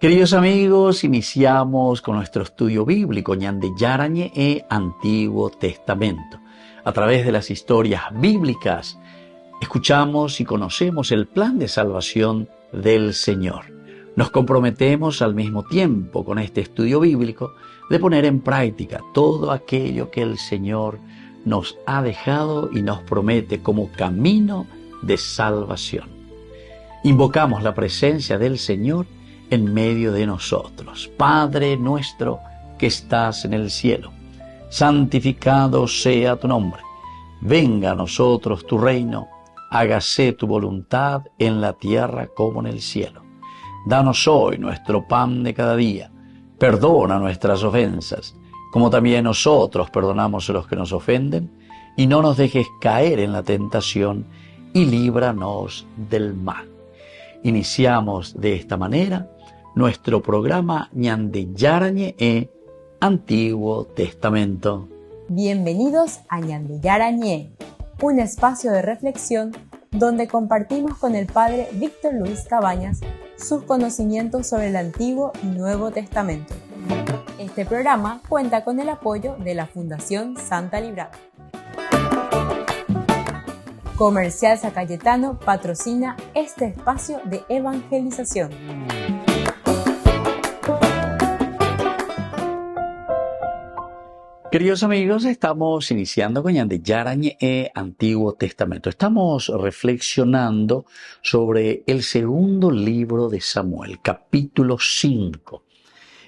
Queridos amigos, iniciamos con nuestro estudio bíblico Ñande Yarañe e Antiguo Testamento. A través de las historias bíblicas, escuchamos y conocemos el plan de salvación del Señor. Nos comprometemos al mismo tiempo con este estudio bíblico de poner en práctica todo aquello que el Señor nos ha dejado y nos promete como camino de salvación. Invocamos la presencia del Señor en medio de nosotros. Padre nuestro que estás en el cielo, santificado sea tu nombre. Venga a nosotros tu reino, hágase tu voluntad en la tierra como en el cielo. Danos hoy nuestro pan de cada día. Perdona nuestras ofensas, como también nosotros perdonamos a los que nos ofenden, y no nos dejes caer en la tentación, y líbranos del mal. Iniciamos de esta manera nuestro programa Ñande Yarañe e Antiguo Testamento. Bienvenidos a Ñande Yarañe, un espacio de reflexión donde compartimos con el Padre Víctor Luis Cabañas sus conocimientos sobre el Antiguo y Nuevo Testamento. Este programa cuenta con el apoyo de la Fundación Santa Librada. Comercial San Cayetano patrocina este espacio de evangelización. Queridos amigos, estamos iniciando con Ñande Yarañe e Antiguo Testamento. Estamos reflexionando sobre el segundo libro de Samuel, capítulo 5.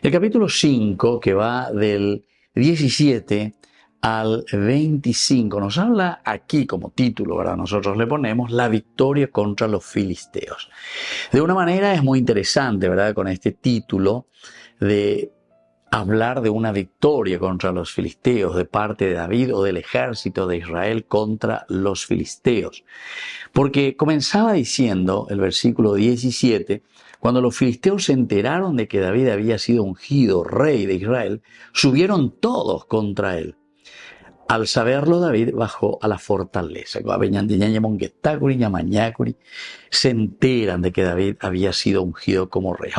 El capítulo 5, que va del 17 al 25, nos habla aquí como título, ¿verdad? Nosotros le ponemos la victoria contra los filisteos. De una manera es muy interesante, ¿verdad? Con este título de hablar de una victoria contra los filisteos de parte de David o del ejército de Israel contra los filisteos. Porque comenzaba diciendo el versículo 17, cuando los filisteos se enteraron de que David había sido ungido rey de Israel, subieron todos contra él. Al saberlo, David bajó a la fortaleza. Se enteran de que David había sido ungido como rey.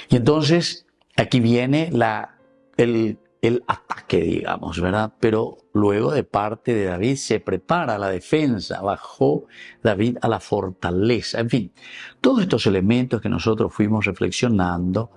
Y entonces aquí viene el ataque, digamos, ¿verdad? Pero luego de parte de David se prepara la defensa, bajó David a la fortaleza. En fin, todos estos elementos que nosotros fuimos reflexionando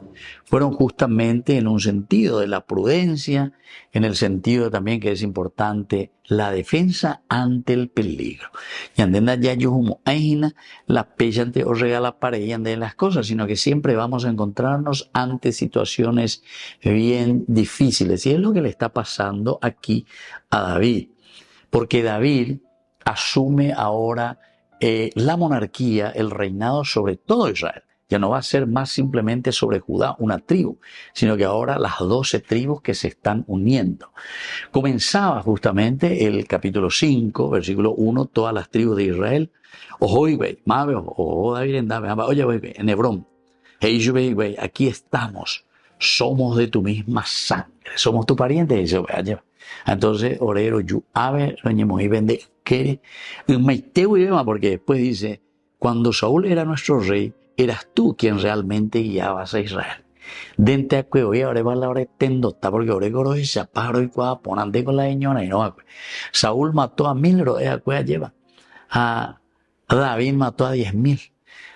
fueron justamente en un sentido de la prudencia, en el sentido también que es importante la defensa ante el peligro. Y andenda ya yo como aina, la pellante o regala para ella de las cosas, sino que siempre vamos a encontrarnos ante situaciones bien difíciles. Y es lo que le está pasando aquí a David, porque David asume ahora la monarquía, el reinado sobre todo Israel. Ya no va a ser más simplemente sobre Judá, una tribu, sino que ahora las 12 tribus que se están uniendo. Comenzaba justamente el capítulo 5, versículo 1, todas las tribus de Israel. Oye, en Hebrón, aquí estamos, somos de tu misma sangre, somos tu pariente. Entonces, orero, yu, ave, y vende, que, porque después dice, cuando Saúl era nuestro rey, eras tú quien realmente guiabas a Israel. Dente a que hoy ahora va la hora de tendota, porque ahora goro y zaparo y cuá ponante con la señora y no. Saúl mató a 1000 rodeas que lleva. A David mató a 10,000.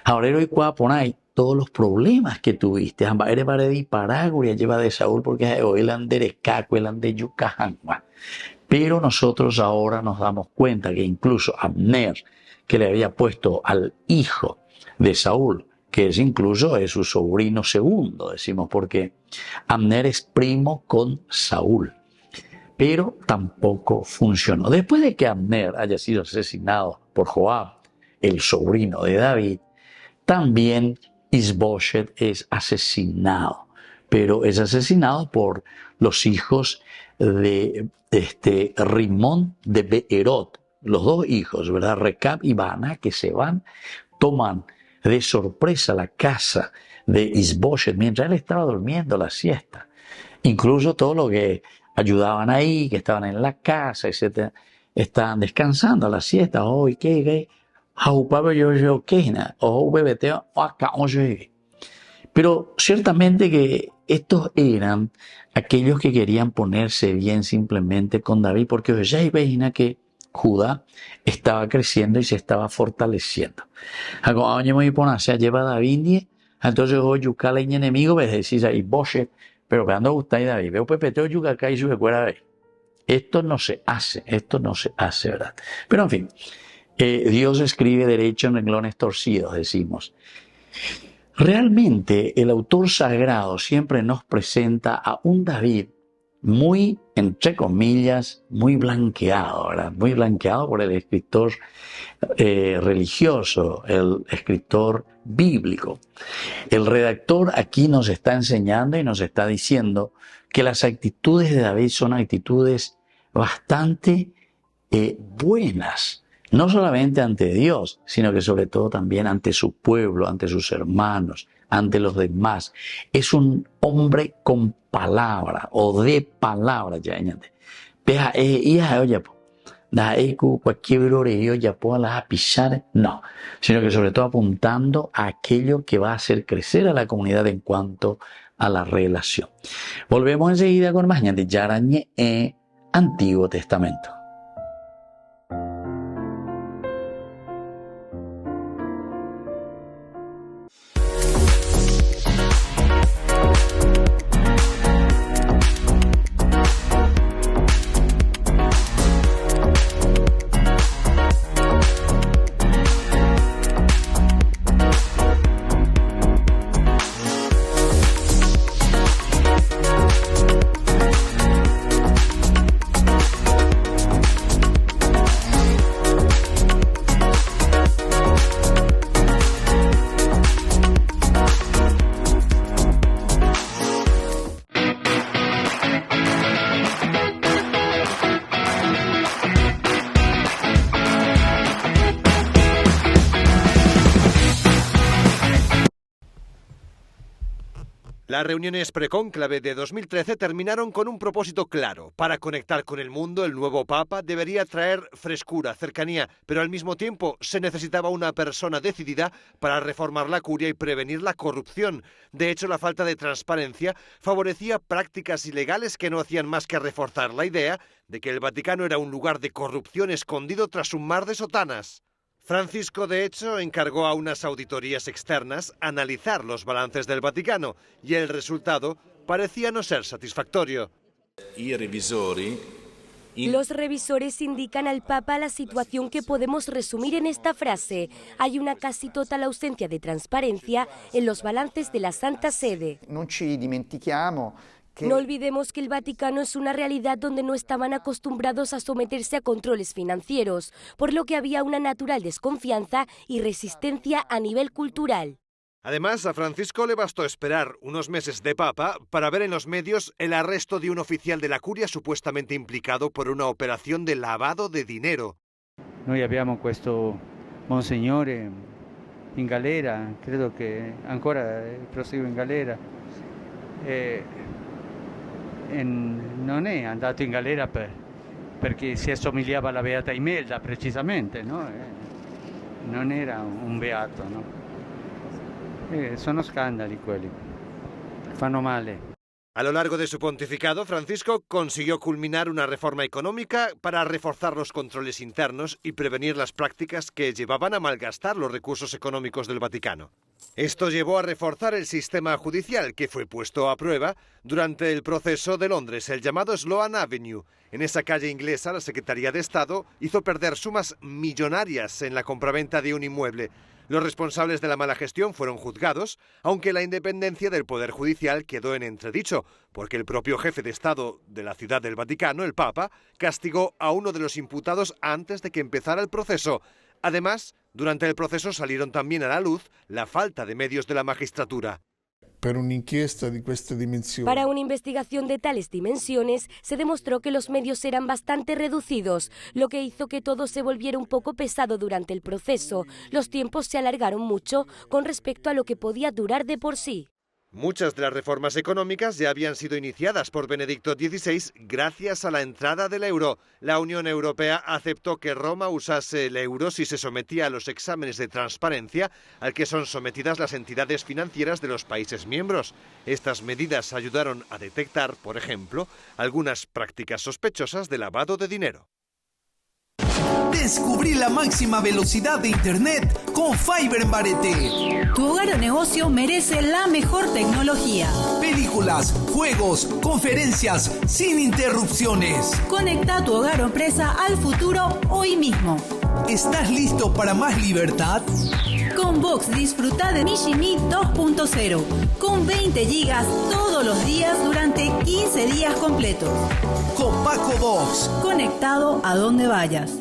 Ahora y cuá ponai todos los problemas que tuviste. Eres para di paraguria lleva de Saúl porque hoy el andere caco, el ande yucaján. Pero nosotros ahora nos damos cuenta que incluso Abner, que le había puesto al hijo de Saúl, que es su sobrino segundo, decimos, porque Abner es primo con Saúl. Pero tampoco funcionó. Después de que Abner haya sido asesinado por Joab, el sobrino de David, también Isboshet es asesinado. Pero es asesinado por los hijos de Rimón de Beerot, los dos hijos, ¿verdad? Recab y Baana, que se van, toman de sorpresa la casa de Isboshet mientras él estaba durmiendo la siesta. Incluso todos los que ayudaban ahí, que estaban en la casa, etc., estaban descansando a la siesta. Pero ciertamente que estos eran aquellos que querían ponerse bien simplemente con David, porque ya imagina que Judá estaba creciendo y se estaba fortaleciendo. Lleva David, entonces hoy yucala y enemigo, ves decís ahí, boche, pero cuando gusta David, veo pepeteo yuca acá y sube fuera de. Esto no se hace, ¿verdad? Pero en fin, Dios escribe derecho en renglones torcidos, decimos. Realmente el autor sagrado siempre nos presenta a un David muy, entre comillas, muy blanqueado, ¿verdad? Muy blanqueado por el escritor religioso, el escritor bíblico. El redactor aquí nos está enseñando y nos está diciendo que las actitudes de David son actitudes bastante buenas, no solamente ante Dios, sino que sobre todo también ante su pueblo, ante sus hermanos, ante los demás. Es un hombre con palabra o de palabra, ya añade. Peja, oye, cualquier oreo ya pueda pisar, no, sino que sobre todo apuntando a aquello que va a hacer crecer a la comunidad en cuanto a la relación. Volvemos enseguida con más de Yarañe Antiguo Testamento. Las reuniones precónclave de 2013 terminaron con un propósito claro. Para conectar con el mundo, el nuevo Papa debería traer frescura, cercanía, pero al mismo tiempo se necesitaba una persona decidida para reformar la curia y prevenir la corrupción. De hecho, la falta de transparencia favorecía prácticas ilegales que no hacían más que reforzar la idea de que el Vaticano era un lugar de corrupción escondido tras un mar de sotanas. Francisco, de hecho, encargó a unas auditorías externas analizar los balances del Vaticano y el resultado parecía no ser satisfactorio. Los revisores indican al Papa la situación que podemos resumir en esta frase. Hay una casi total ausencia de transparencia en los balances de la Santa Sede. No olvidemos que el Vaticano es una realidad donde no estaban acostumbrados a someterse a controles financieros, por lo que había una natural desconfianza y resistencia a nivel cultural. Además, a Francisco le bastó esperar unos meses de Papa para ver en los medios el arresto de un oficial de la Curia supuestamente implicado por una operación de lavado de dinero. Noi abbiamo questo Monsignore in galera, credo che ancora prosegue in galera. Non è andato in galera perché si assomigliava alla Beata Imelda precisamente, no? Non era un beato, no? Sono scandali quelli, fanno male. A lo largo de su pontificado, Francisco consiguió culminar una reforma económica para reforzar los controles internos y prevenir las prácticas que llevaban a malgastar los recursos económicos del Vaticano. Esto llevó a reforzar el sistema judicial, que fue puesto a prueba durante el proceso de Londres, el llamado Sloane Avenue. En esa calle inglesa, la Secretaría de Estado hizo perder sumas millonarias en la compraventa de un inmueble. Los responsables de la mala gestión fueron juzgados, aunque la independencia del Poder Judicial quedó en entredicho, porque el propio jefe de Estado de la Ciudad del Vaticano, el Papa, castigó a uno de los imputados antes de que empezara el proceso. Además, durante el proceso salieron también a la luz la falta de medios de la magistratura. Para una investigación de tales dimensiones, se demostró que los medios eran bastante reducidos, lo que hizo que todo se volviera un poco pesado durante el proceso. Los tiempos se alargaron mucho con respecto a lo que podía durar de por sí. Muchas de las reformas económicas ya habían sido iniciadas por Benedicto XVI gracias a la entrada del euro. La Unión Europea aceptó que Roma usase el euro si se sometía a los exámenes de transparencia al que son sometidas las entidades financieras de los países miembros. Estas medidas ayudaron a detectar, por ejemplo, algunas prácticas sospechosas de lavado de dinero. Descubrí la máxima velocidad de Internet con Fiber en Barete. Tu hogar o negocio merece la mejor tecnología. Películas, juegos, conferencias, sin interrupciones. Conecta tu hogar o empresa al futuro hoy mismo. ¿Estás listo para más libertad? Con Vox disfruta de Mishimi 2.0 con 20 gigas todos los días durante 15 días completos. Con Paco Vox. Conectado a donde vayas.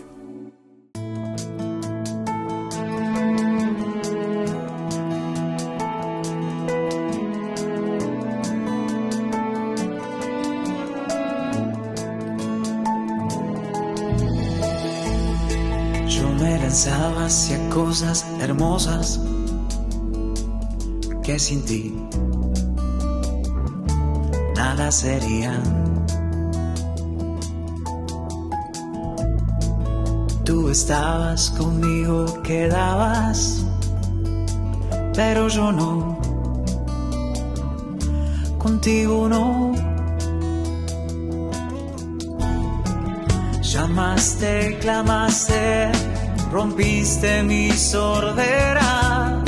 Pensaba hacia cosas hermosas que sin ti nada serían. Tú estabas conmigo, quedabas, pero yo no, contigo no. Llamaste, clamaste, rompiste mi sordera,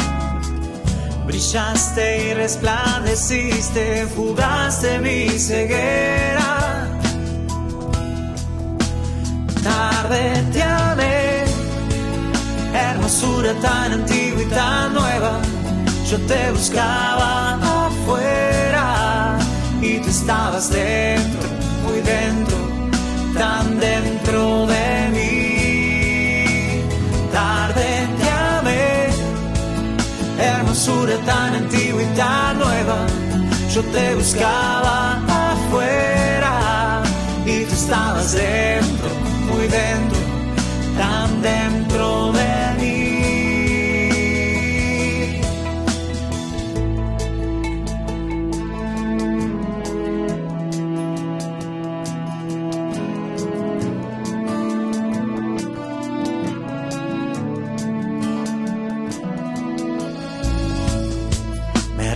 brillaste y resplandeciste, fugaste mi ceguera. Tarde te amé, hermosura tan antigua y tan nueva. Yo te buscaba afuera y tú estabas dentro, muy dentro, tan dentro de mí. Tarde te amé, hermosura tan antigua y tan nueva. Yo te buscaba afuera y tú estabas dentro, muy dentro, tan dentro de mí.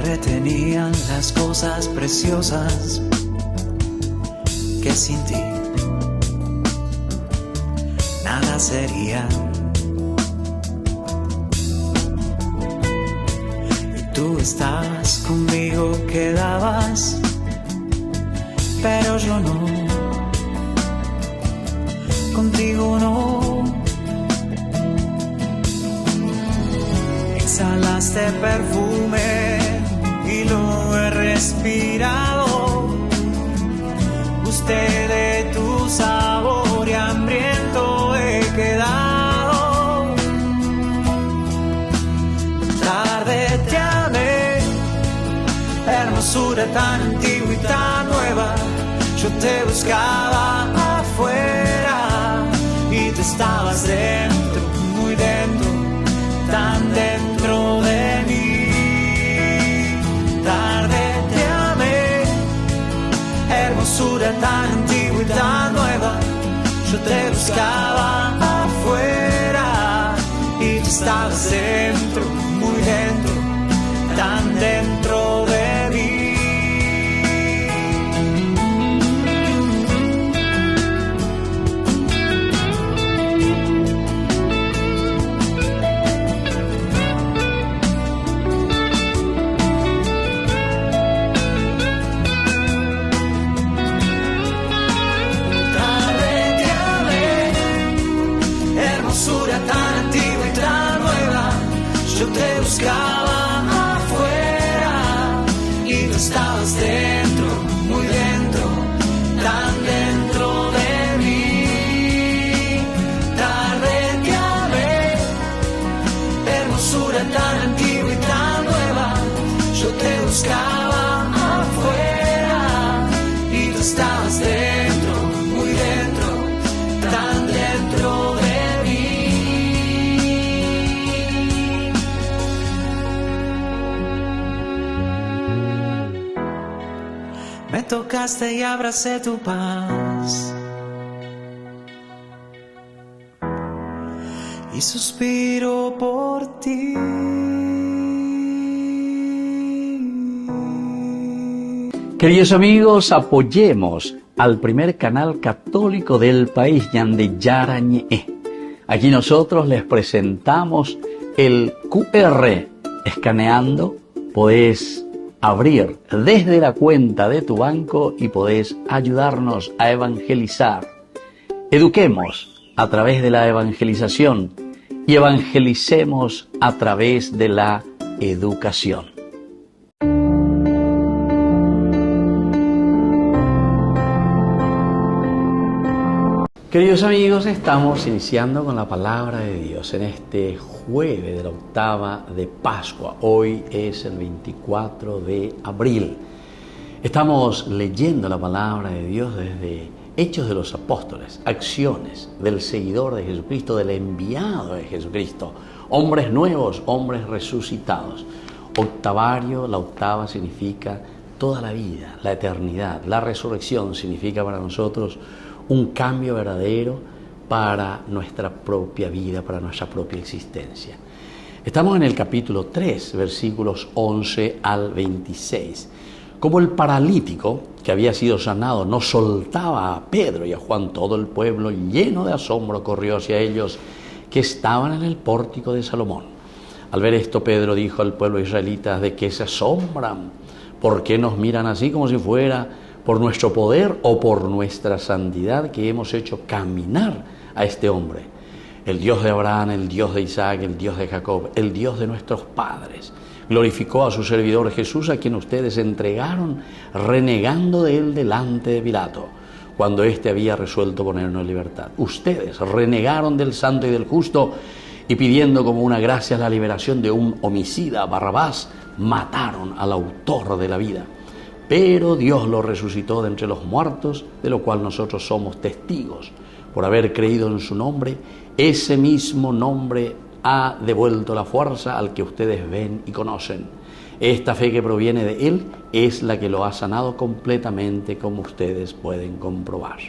Retenían las cosas preciosas que sin ti nada serían. Y tú estabas conmigo, quedabas, pero yo no, contigo no. Exhalaste perfume y lo he respirado. Gusté de tu sabor y hambriento he quedado. Tarde te amé, hermosura tan antigua y tan nueva. Yo te buscaba afuera y tú estabas dentro, muy dentro, tan dentro de mí. Tarde te amé, hermosura tan antigua y tan nueva. Yo te buscaba afuera y tú estabas dentro, muy dentro, tan dentro de mí. Yo te buscaba afuera y tú estabas dentro, muy dentro, tan dentro de mí. Tarde te amé, hermosura tan antigua y tan nueva. Yo te buscaba afuera y tú estabas dentro, muy dentro, tan dentro de mí. tocaste y abracé tu paz. Y suspiro por ti. Queridos amigos, apoyemos al primer canal católico del país, Ñande Yarañe. Aquí nosotros les presentamos el QR. Escaneando, podés abrir desde la cuenta de tu banco y podés ayudarnos a evangelizar. Eduquemos a través de la evangelización y evangelicemos a través de la educación. Queridos amigos, estamos iniciando con la palabra de Dios en este jueves de la octava de Pascua. Hoy es el 24 de abril. Estamos leyendo la palabra de Dios desde Hechos de los Apóstoles, acciones del seguidor de Jesucristo, del enviado de Jesucristo, hombres nuevos, hombres resucitados. Octavario, la octava significa toda la vida, la eternidad. La resurrección significa para nosotros un cambio verdadero para nuestra propia vida, para nuestra propia existencia. Estamos en el capítulo 3, versículos 11 al 26. Como el paralítico que había sido sanado no soltaba a Pedro y a Juan, todo el pueblo lleno de asombro corrió hacia ellos que estaban en el pórtico de Salomón. Al ver esto, Pedro dijo al pueblo israelita: ¿de qué se asombran? ¿Por qué nos miran así como si fuera por nuestro poder o por nuestra santidad que hemos hecho caminar a este hombre? El Dios de Abraham, el Dios de Isaac, el Dios de Jacob, el Dios de nuestros padres, glorificó a su servidor Jesús, a quien ustedes entregaron renegando de él delante de Pilato, cuando éste había resuelto ponernos en libertad. Ustedes renegaron del santo y del justo y pidiendo como una gracia la liberación de un homicida, Barrabás, mataron al autor de la vida. Pero Dios lo resucitó de entre los muertos, de lo cual nosotros somos testigos. Por haber creído en su nombre, ese mismo nombre ha devuelto la fuerza al que ustedes ven y conocen. Esta fe que proviene de Él es la que lo ha sanado completamente, como ustedes pueden comprobar.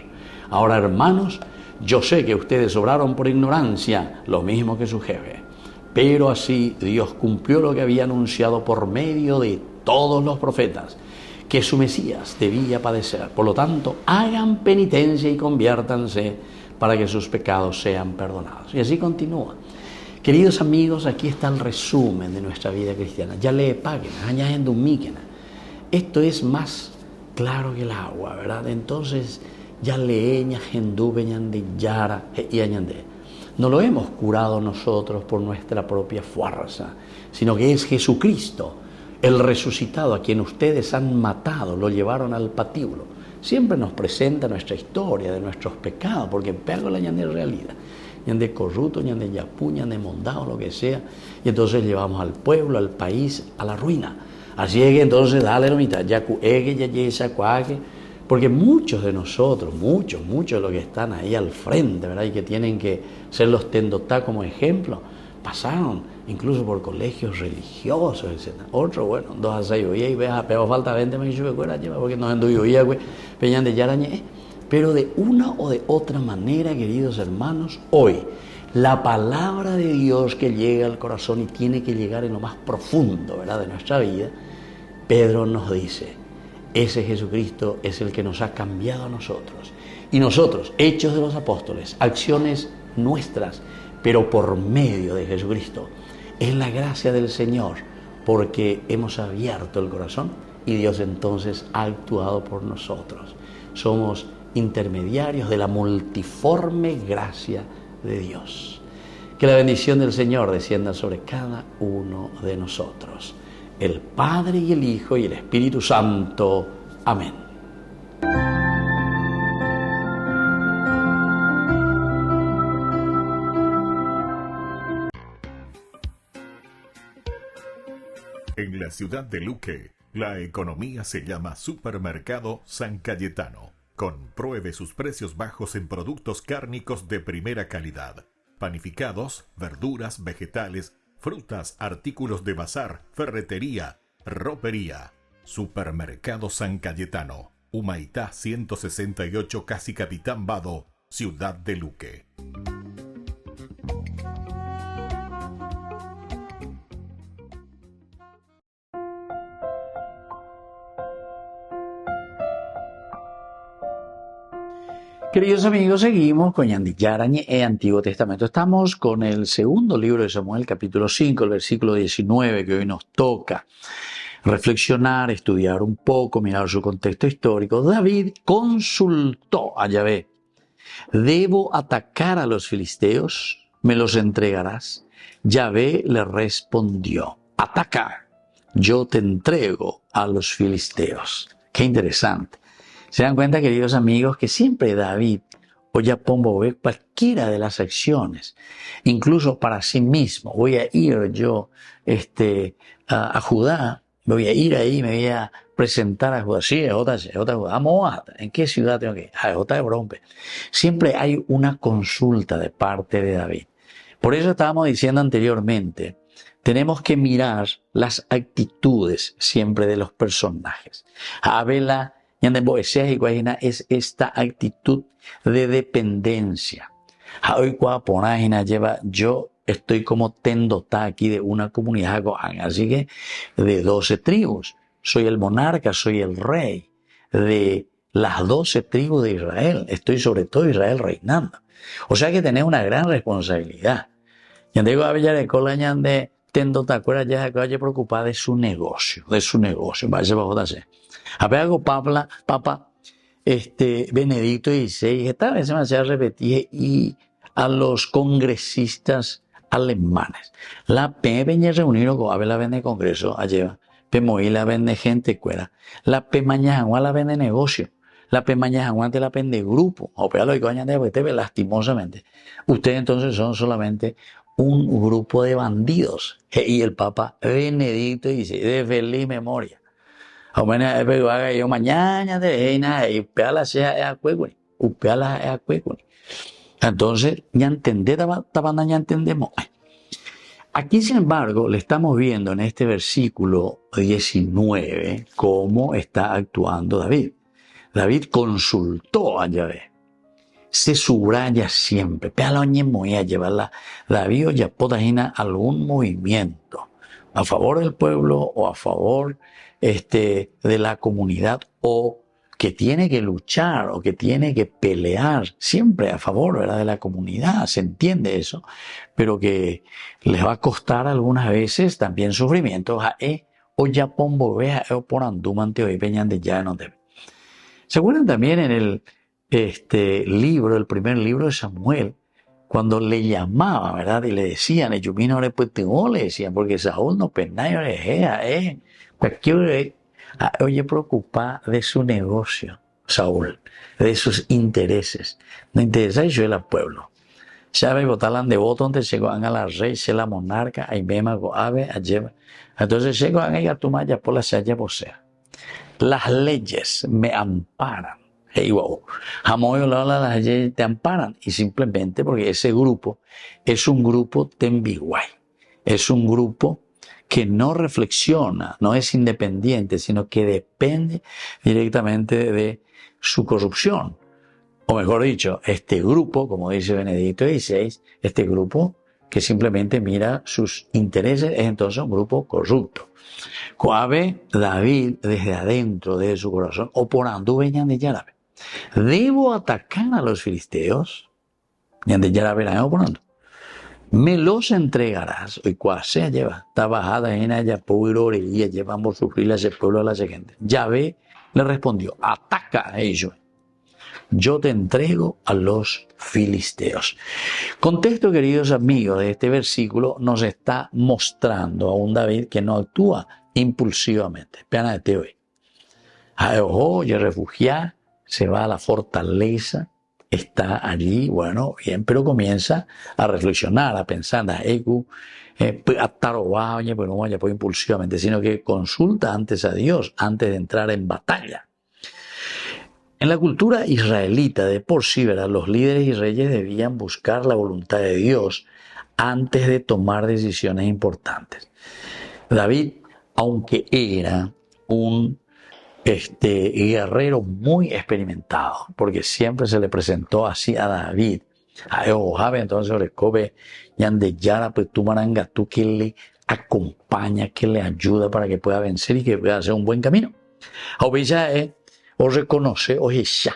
Ahora, hermanos, yo sé que ustedes obraron por ignorancia, lo mismo que su jefe. Pero así Dios cumplió lo que había anunciado por medio de todos los profetas, que su Mesías debía padecer. Por lo tanto, hagan penitencia y conviértanse para que sus pecados sean perdonados. Y así continúa. Queridos amigos, aquí está el resumen de nuestra vida cristiana. Ya le paguen, añaden dumíquena. Esto es más claro que el agua, ¿verdad? Entonces, ya leña, gendubeñan de yara y añandé. No lo hemos curado nosotros por nuestra propia fuerza, sino que es Jesucristo, el resucitado, a quien ustedes han matado, lo llevaron al patíbulo. Siempre nos presenta nuestra historia de nuestros pecados, porque pego la ñande realidad. Ñande corrupto, ñande yapú, ñande mondado, lo que sea. Y entonces llevamos al pueblo, al país, a la ruina. Así es que entonces dale la mitad, ya cuegue, ya yesa, cuaque. Porque muchos de nosotros, muchos de los que están ahí al frente, ¿verdad? Y que tienen que ser los tendotá como ejemplo, pasaron incluso por colegios religiosos, etc. Otro, bueno, dos asayuías y veas, pero falta 20 me dicho que porque no anduyoía, peñan de yarañe. Pero de una o de otra manera, queridos hermanos, hoy la palabra de Dios que llega al corazón y tiene que llegar en lo más profundo, ¿verdad?, de nuestra vida, Pedro nos dice: ese Jesucristo es el que nos ha cambiado a nosotros. Y nosotros, hechos de los apóstoles, acciones nuestras, pero por medio de Jesucristo. Es la gracia del Señor, porque hemos abierto el corazón y Dios entonces ha actuado por nosotros. Somos intermediarios de la multiforme gracia de Dios. Que la bendición del Señor descienda sobre cada uno de nosotros. El Padre y el Hijo y el Espíritu Santo. Amén. En la ciudad de Luque, la economía se llama Supermercado San Cayetano. Compruebe sus precios bajos en productos cárnicos de primera calidad. Panificados, verduras, vegetales, frutas, artículos de bazar, ferretería, ropería. Supermercado San Cayetano. Humaitá 168, Casi Capitán Vado, Ciudad de Luque. Queridos amigos, seguimos con Yandillarañe e Antiguo Testamento. Estamos con el segundo libro de Samuel, capítulo 5, el versículo 19, que hoy nos toca reflexionar, estudiar un poco, mirar su contexto histórico. David consultó a Yahvé: ¿debo atacar a los filisteos? ¿Me los entregarás? Yahvé le respondió: ataca, yo te entrego a los filisteos. Qué interesante. Se dan cuenta, queridos amigos, que siempre David Oyapombo ve cualquiera de las acciones, incluso para sí mismo. Voy a ir yo a Judá, voy a ir ahí, me voy a presentar a Judá. Sí, es otra Judá. ¿En qué ciudad tengo que ir? Es otra Hebrón. Siempre hay una consulta de parte de David. Por eso estábamos diciendo anteriormente, tenemos que mirar las actitudes siempre de los personajes. Abela es esta actitud de dependencia. Yo estoy como tendotá aquí de una comunidad, así que de 12 tribus. Soy el monarca, soy el rey de las 12 tribus de Israel. Estoy sobre todo Israel reinando. O sea que tenés una gran responsabilidad. Yandego Avillarecola Yande tendotá, ya preocupada de su negocio. Vaya bajo de Apego Papa Benedicto XVI, esta vez se me hacía repetir, y a los congresistas alemanes. La P venía reunido con Abel la vende congreso, allá, P Moí la vende gente cuera, la P mañana la vende negocio, la P mañana te la vende grupo, o peor lo que vayan de TV lastimosamente. Ustedes entonces son solamente un grupo de bandidos. Y el Papa Benedicto XVI, de feliz memoria. Yo mañana entonces, ya entendemos. Aquí, sin embargo, le estamos viendo en este versículo 19 cómo está actuando David. David consultó a Yahvé. Se subraya siempre. Voy a llevarla. David ya podía algún movimiento a favor del pueblo o a favor de la comunidad, o que tiene que luchar o que tiene que pelear siempre a favor, ¿verdad?, de la comunidad, se entiende eso, pero que les va a costar algunas veces también sufrimiento. O ya pombo vea o por andumante hoy peñan de ya no te. ¿Se acuerdan también en el libro, el primer libro de Samuel, cuando le llamaba, ¿verdad?, y le decían, le decían, porque Saúl no penaya orejea, oye, preocupa de su negocio, Saúl, de sus intereses. No interesa yo el pueblo. Sabe botalan de voto donde se van a la rey, se la monarca, ahí mema goave, alleva. Entonces se van a ir a tu maya por la saya posea. Las leyes me amparan. Hey, wow. Las leyes te amparan, y simplemente porque ese grupo es un grupo tembiguay. Es un grupo que no reflexiona, no es independiente, sino que depende directamente de su corrupción. O mejor dicho, este grupo, como dice Benedicto XVI, este grupo que simplemente mira sus intereses, es entonces un grupo corrupto. Coabe David desde adentro de su corazón, o por andú veñan de Yarabe. ¿Debo atacar a los filisteos? Ñan de Yarabe la por andú. Me los entregarás. Hoy cuase lleva. Está bajada en ella, pobre y llevamos sufrir a ese pueblo, a la gente. Yahvé le respondió: ataca a ellos. Yo te entrego a los filisteos. Contexto, queridos amigos, de este versículo nos está mostrando a un David que no actúa impulsivamente. Pena de hoy. Ojo, y refugia, se va a la fortaleza. Está allí, bueno, bien, pero comienza a reflexionar, a pensar, pues no vaya impulsivamente, sino que consulta antes a Dios, antes de entrar en batalla. En la cultura israelita de por sí, ¿verdad?, los líderes y reyes debían buscar la voluntad de Dios antes de tomar decisiones importantes. David, aunque era un guerrero muy experimentado, porque siempre se le presentó así a David. A Jehová, entonces Orecobe, Yande Yara, pues tú maranga, tú que le acompaña, que le ayuda para que pueda vencer y que pueda hacer un buen camino. Obella o reconoce, o ya,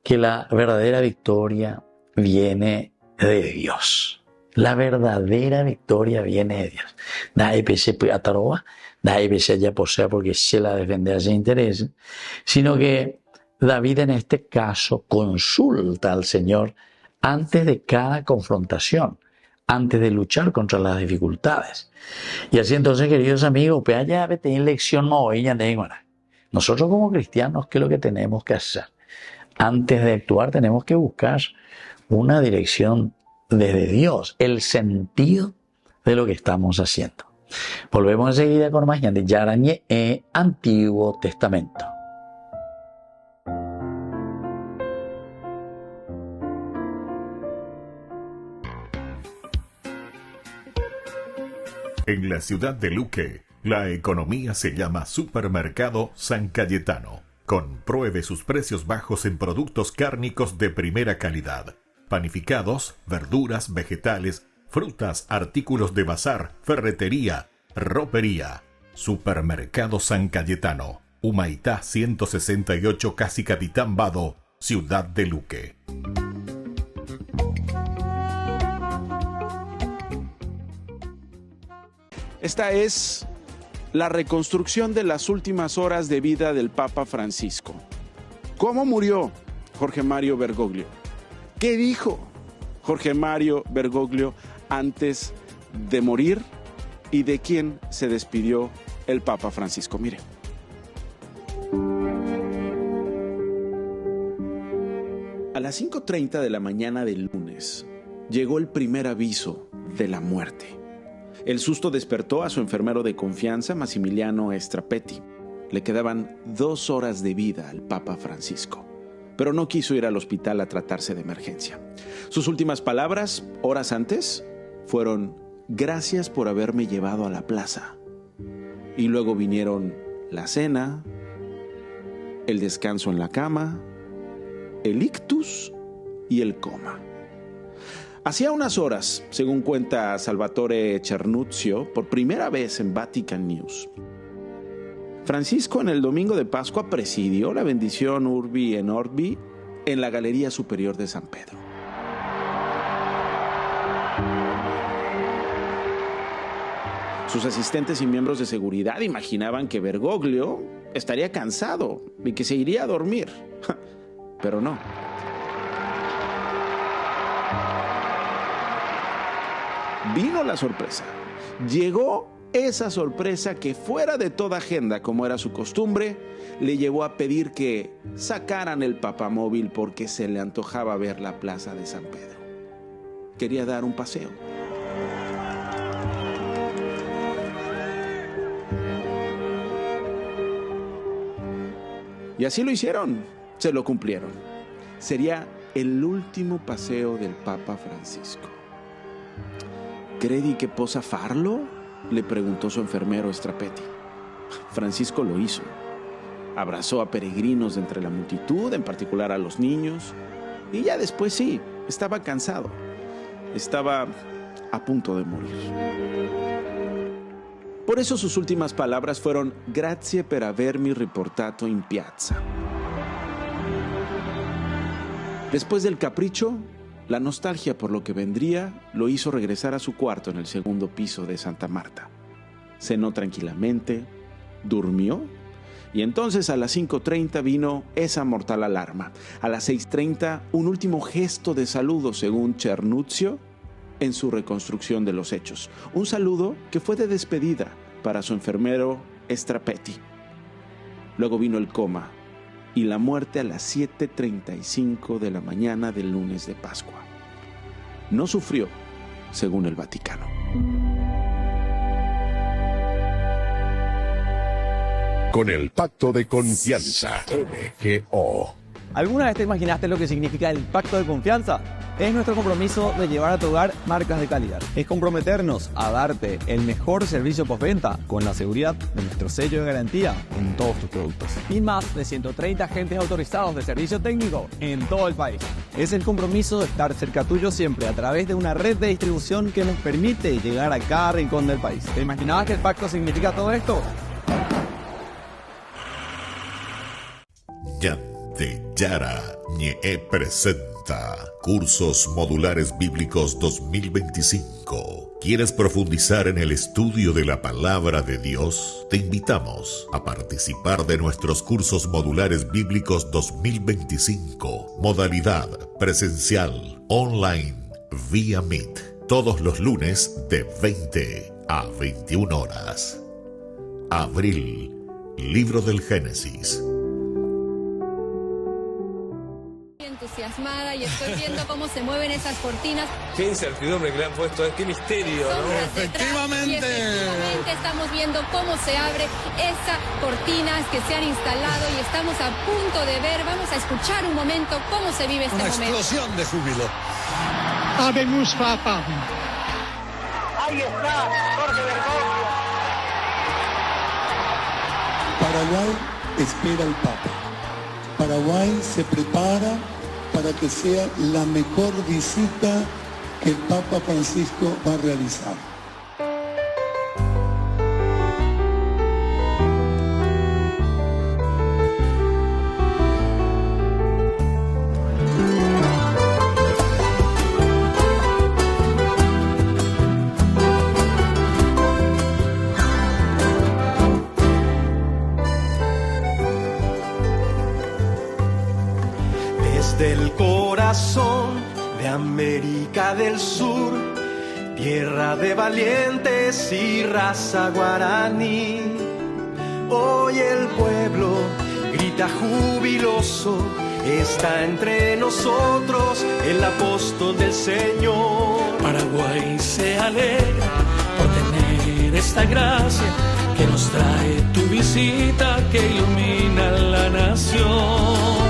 que la verdadera victoria viene de Dios. La verdadera victoria viene de Dios. Da EPC ataroba, da EPC ya posea porque se la defende a ese interés, sino que David en este caso consulta al Señor antes de cada confrontación, antes de luchar contra las dificultades. Y así entonces, queridos amigos, pues allá tener lección hoy. Nosotros como cristianos, ¿qué es lo que tenemos que hacer? Antes de actuar tenemos que buscar una dirección desde Dios, el sentido de lo que estamos haciendo. Volvemos enseguida con más de Yarañe Antiguo Testamento. En la ciudad de Luque, la economía se llama Supermercado San Cayetano. Compruebe sus precios bajos en productos cárnicos de primera calidad. Panificados, verduras, vegetales, frutas, artículos de bazar, ferretería, ropería. Supermercado San Cayetano. Humaitá 168, Casi Capitán Vado, ciudad de Luque. Esta es la reconstrucción de las últimas horas de vida del Papa Francisco. ¿Cómo murió Jorge Mario Bergoglio? ¿Qué dijo Jorge Mario Bergoglio antes de morir? ¿Y de quién se despidió el Papa Francisco? Mire. A las 5:30 de la mañana del lunes llegó el primer aviso de la muerte. El susto despertó a su enfermero de confianza, Massimiliano Strapetti. Le quedaban 2 horas de vida al Papa Francisco, pero no quiso ir al hospital a tratarse de emergencia. Sus últimas palabras, horas antes, fueron: gracias por haberme llevado a la plaza. Y luego vinieron la cena, el descanso en la cama, el ictus y el coma. Hacía unas horas, según cuenta Salvatore Cernuzio, por primera vez en Vatican News, Francisco en el domingo de Pascua presidió la bendición Urbi et Orbi en la Galería Superior de San Pedro. Sus asistentes y miembros de seguridad imaginaban que Bergoglio estaría cansado y que se iría a dormir, pero no. Vino la sorpresa. Llegó esa sorpresa que, fuera de toda agenda, como era su costumbre, le llevó a pedir que sacaran el papamóvil porque se le antojaba ver la plaza de San Pedro. Quería dar un paseo. Y así lo hicieron, se lo cumplieron. Sería el último paseo del Papa Francisco. ¿Credi che possa farlo?, le preguntó su enfermero Strapetti. Francisco lo hizo. Abrazó a peregrinos de entre la multitud, en particular a los niños, y ya después sí, estaba cansado. Estaba a punto de morir. Por eso sus últimas palabras fueron: grazie per avermi riportato in piazza. Después del capricho, la nostalgia por lo que vendría lo hizo regresar a su cuarto en el segundo piso de Santa Marta. Cenó tranquilamente, durmió, y entonces a las 5:30 vino esa mortal alarma. A las 6:30, un último gesto de saludo, según Cernuzio, en su reconstrucción de los hechos. Un saludo que fue de despedida para su enfermero Strapetti. Luego vino el coma y la muerte a las 7:35 de la mañana del lunes de Pascua. No sufrió, según el Vaticano. Con el pacto de confianza, MGO. ¿Alguna vez te imaginaste lo que significa el pacto de confianza? Es nuestro compromiso de llevar a tu hogar marcas de calidad. Es comprometernos a darte el mejor servicio postventa con la seguridad de nuestro sello de garantía en todos tus productos. Y más de 130 agentes autorizados de servicio técnico en todo el país. Es el compromiso de estar cerca tuyo siempre a través de una red de distribución que nos permite llegar a cada rincón del país. ¿Te imaginabas que el pacto significa todo esto? Yara Ñe presenta Cursos Modulares Bíblicos 2025. ¿Quieres profundizar en el estudio de la Palabra de Dios? Te invitamos a participar de nuestros Cursos Modulares Bíblicos 2025. Modalidad presencial, online, vía Meet. Todos los lunes de 20 a 21 horas. Abril, Libro del Génesis. Entusiasmada y estoy viendo cómo se mueven esas cortinas. Qué incertidumbre que le han puesto, qué misterio, ¿no? Efectivamente estamos viendo cómo se abre esas cortinas que se han instalado y estamos a punto de ver, vamos a escuchar un momento cómo se vive este momento. Una explosión de júbilo. Habemos Papa. Ahí está, Jorge Bergoglio. Paraguay espera al Papa. Paraguay se prepara para que sea la mejor visita que el Papa Francisco va a realizar. Del corazón de América del Sur, tierra de valientes y raza guaraní. Hoy el pueblo grita jubiloso, está entre nosotros el apóstol del Señor. Paraguay se alegra por tener esta gracia que nos trae tu visita, que ilumina la nación.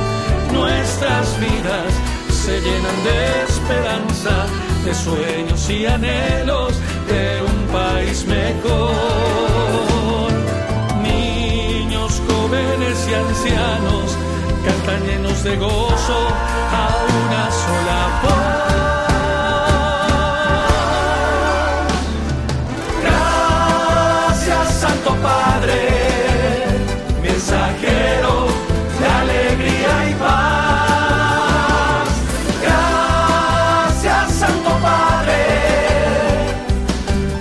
Nuestras vidas se llenan de esperanza, de sueños y anhelos de un país mejor. Niños, jóvenes y ancianos cantan llenos de gozo a una sola voz. Gracias, Santo Padre, mensajero de alegría y paz. Gracias, Santo Padre,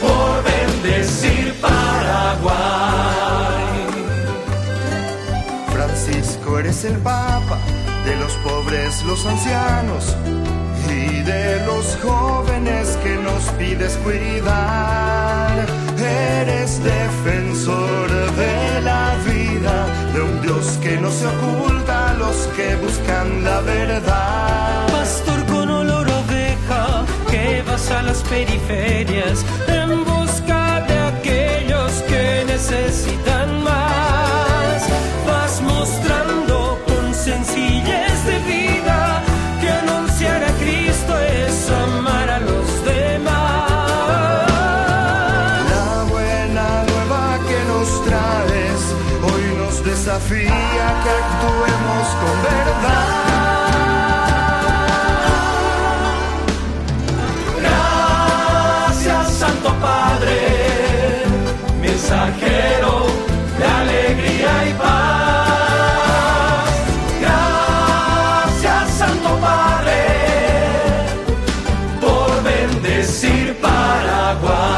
por bendecir Paraguay. Francisco, eres el Papa de los pobres, los ancianos y de los jóvenes que nos pides cuidar. Eres defensor de la vida, de un Dios que no se oculta a los que buscan la verdad. Pastor con olor a oveja, que vas a las periferias en busca de aquellos que necesitan más. Vas mostrando con sencillez de vida que anunciar a Cristo es amar a los demás. La buena nueva que nos traes hoy nos desafía que actuemos con verdad. Gracias, Santo Padre, mensajero de alegría y paz. Gracias, Santo Padre, por bendecir Paraguay.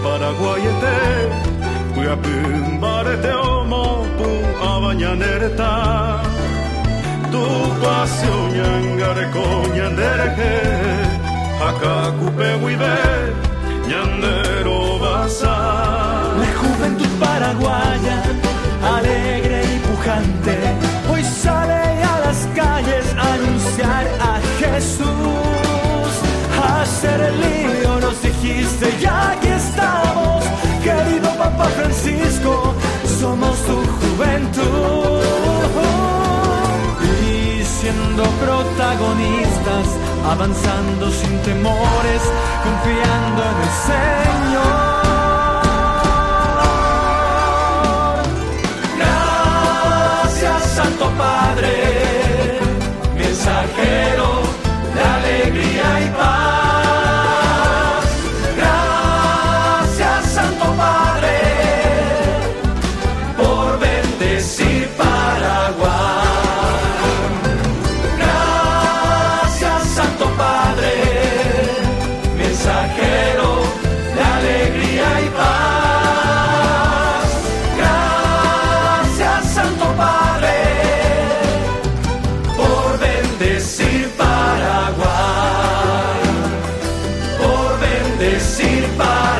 Paraguayete, Puyapimbarete Omo Pu Abañanerta. tu pasión yangareko ñandereke hakakupe huive ñandero basa. La juventud paraguaya, alegre y pujante, hoy sale a las calles a anunciar a Jesús. Hacer el lío nos dijiste y aquí estamos, querido Papa Francisco, somos tu juventud. Y siendo protagonistas, avanzando sin temores, confiando en el Señor. Gracias, Santo Padre, mensajero de alegría y paz. Gracias, Santo Padre, por bendecir Paraguay. Gracias, Santo Padre, mensajero de alegría y paz. Gracias, Santo Padre, por bendecir Paraguay, por bendecir Paraguay.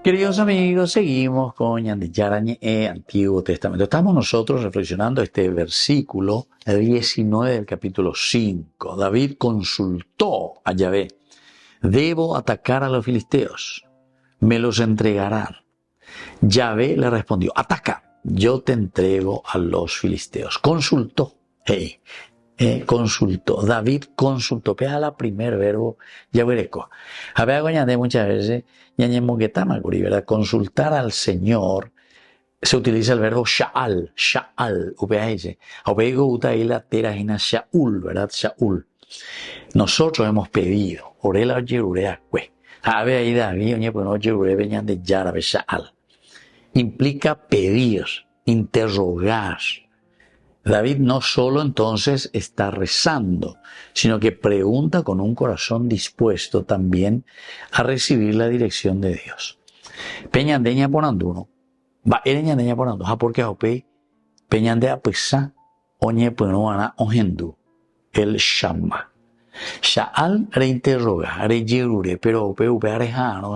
Queridos amigos, seguimos con Ñandillarañe, Antiguo Testamento. Estamos nosotros reflexionando este versículo 19 del capítulo 5. David consultó a Yahvé. Debo atacar a los filisteos. Me los entregarán. Yahvé le respondió, ataca, yo te entrego a los filisteos. Consultó. Consultó. David consultó. Pega la primer verbo, Yahuereco. Había goñande muchas veces, ¿verdad? Consultar al Señor, se utiliza el verbo sha'al, sha'al, UPAS. Obego uta la terajina Shaul, ¿verdad? Shaul. Nosotros hemos pedido, orela yerurea cue. Habe ahí David, oye, pues no yerure venían de yarabe sha'al. Implica pedir, interrogar. David no solo entonces está rezando, sino que pregunta con un corazón dispuesto también a recibir la dirección de Dios. Peñandeña ponanduno, va ereñandeña ponandu, ja porque ope peñandea pesa oñe puenoana ojendu, el shama. Sha'al reinterroga, reyerure, pero ope arejano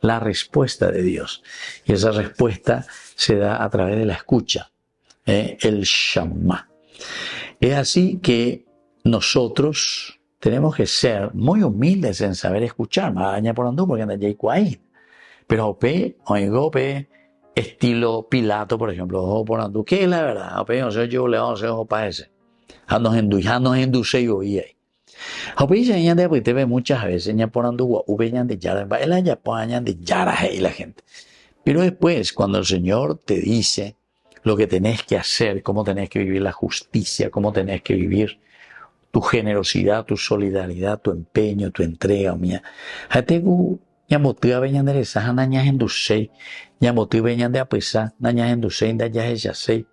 la respuesta de Dios. Y esa respuesta se da a través de la escucha. El Shama. Es así que nosotros tenemos que ser muy humildes en saber escuchar. Porque anda ahí. Pero oigo, estilo Pilato, por ejemplo, ¿qué es la verdad? Yo le vamos a hacer para ese. Nos induce y oí ahí. Te ve muchas veces, la gente. Pero después, cuando el Señor te dice lo que tenés que hacer, cómo tenés que vivir la justicia, cómo tenés que vivir tu generosidad, tu solidaridad, tu empeño, tu entrega, mía. Hategu ñamotiva veñan de esa nañas en dusei, ñamotiva veñan de apesa, nañas en dusei, nañas yasei.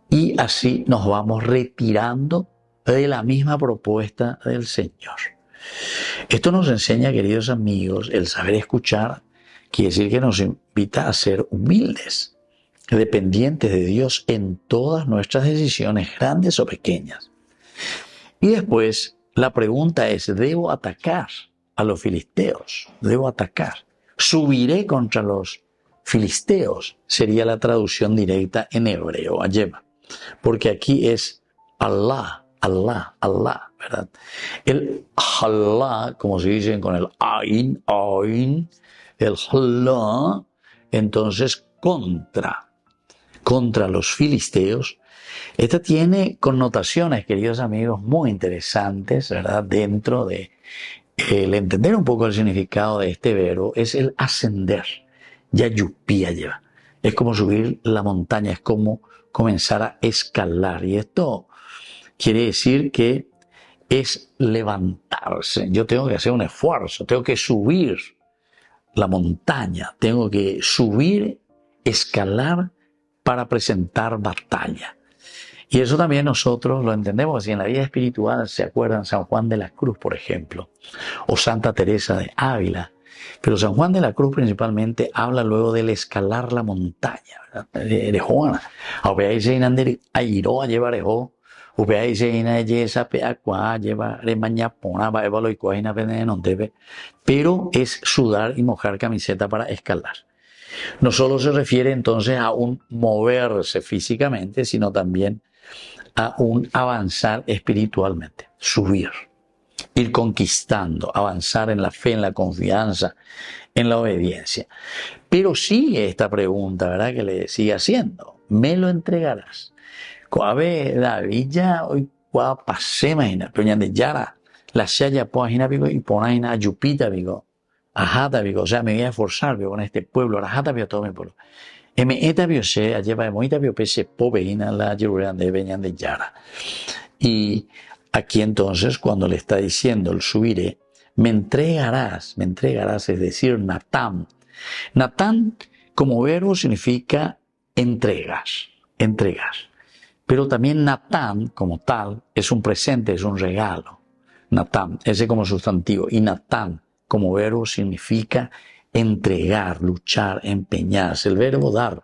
Y así nos vamos retirando de la misma propuesta del Señor. Esto nos enseña, queridos amigos, el saber escuchar quiere decir que nos invita a ser humildes, dependientes de Dios en todas nuestras decisiones, grandes o pequeñas. Y después, la pregunta es, ¿debo atacar a los filisteos? ¿Debo atacar? ¿Subiré contra los filisteos? Sería la traducción directa en hebreo, ayema. Porque aquí es Allah, Allah, Allah, ¿verdad? El Allah, como se dice con el Ain, el hlo, entonces contra los filisteos. Esta tiene connotaciones, queridos amigos, muy interesantes, ¿verdad? Dentro de el entender un poco el significado de este verbo, es el ascender. Ya yupía lleva. Es como subir la montaña, es como comenzar a escalar. Y esto quiere decir que es levantarse. Yo tengo que hacer un esfuerzo, tengo que subir la montaña, tengo que subir, escalar para presentar batalla. Y eso también nosotros lo entendemos. Si en la vida espiritual se acuerdan San Juan de la Cruz, por ejemplo, o Santa Teresa de Ávila, pero San Juan de la Cruz principalmente habla luego del escalar la montaña, ¿verdad? De Juana. Aunque ahí se inander airo a llevar ejo, aunque ahí se inayesa peacua lleva remañapona va evalo y coina veneno debe, pero es sudar y mojar camiseta para escalar. No solo se refiere entonces a un moverse físicamente, sino también a un avanzar espiritualmente, subir, ir conquistando, avanzar en la fe, en la confianza, en la obediencia. Pero sigue esta pregunta, ¿verdad? Que le sigue haciendo. ¿Me lo entregarás? Coabe David ya hoy pasé imagina, pero ya de Yara, la Shaya Poajina Vigo y Ponaina Yupita Vigo, Ajata Vigo, o sea, me voy a esforzar Vigo con este pueblo, Ajata Vigo todo mi pueblo. Esta Vigo se lleva de Moita Vigo pese Poveina la Yerurean de Beñan de Yara. Y aquí entonces, cuando le está diciendo el subiré, me entregarás, es decir, Natán. Natán como verbo significa entregas. Pero también Natán como tal es un presente, es un regalo. Natán, ese como sustantivo. Y Natán como verbo significa entregar, luchar, empeñarse. El verbo dar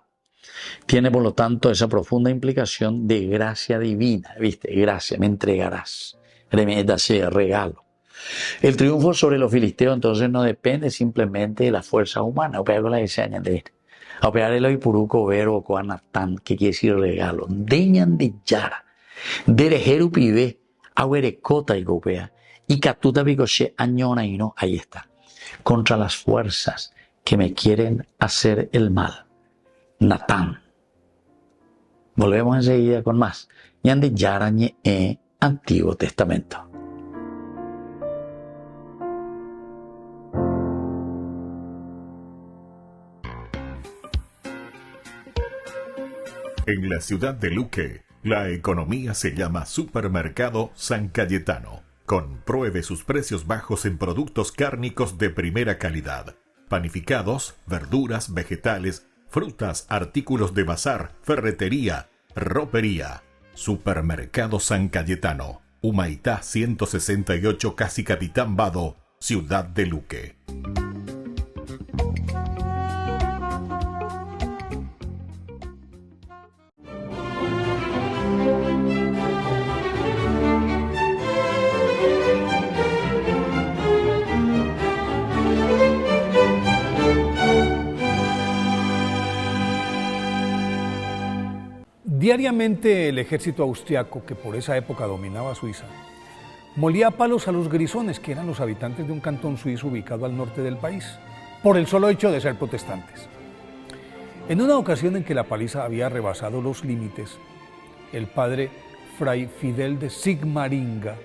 tiene por lo tanto esa profunda implicación de gracia divina. ¿Viste? Gracia, me entregarás. Regalo. El triunfo sobre los filisteos entonces no depende simplemente de la fuerza humana. Operar el oipuruco verbo con Natán, que quiere decir regalo. Deñan de Yara. Derejeru pibe, aguerecota y gopea. Y catuta bicoche añona y no. Ahí está. Contra las fuerzas que me quieren hacer el mal. Natán. Volvemos enseguida con más. Ñan de Yara ñe Antiguo Testamento. En la ciudad de Luque, la economía se llama Supermercado San Cayetano. Compruebe sus precios bajos en productos cárnicos de primera calidad. Panificados, verduras, vegetales, frutas, artículos de bazar, ferretería, ropería. Supermercado San Cayetano. Humaitá 168 Casi Capitán Vado, ciudad de Luque. Diariamente el ejército austriaco, que por esa época dominaba Suiza, molía a palos a los grisones, que eran los habitantes de un cantón suizo ubicado al norte del país, por el solo hecho de ser protestantes. En una ocasión en que la paliza había rebasado los límites, el padre Fray Fidel de Sigmaringa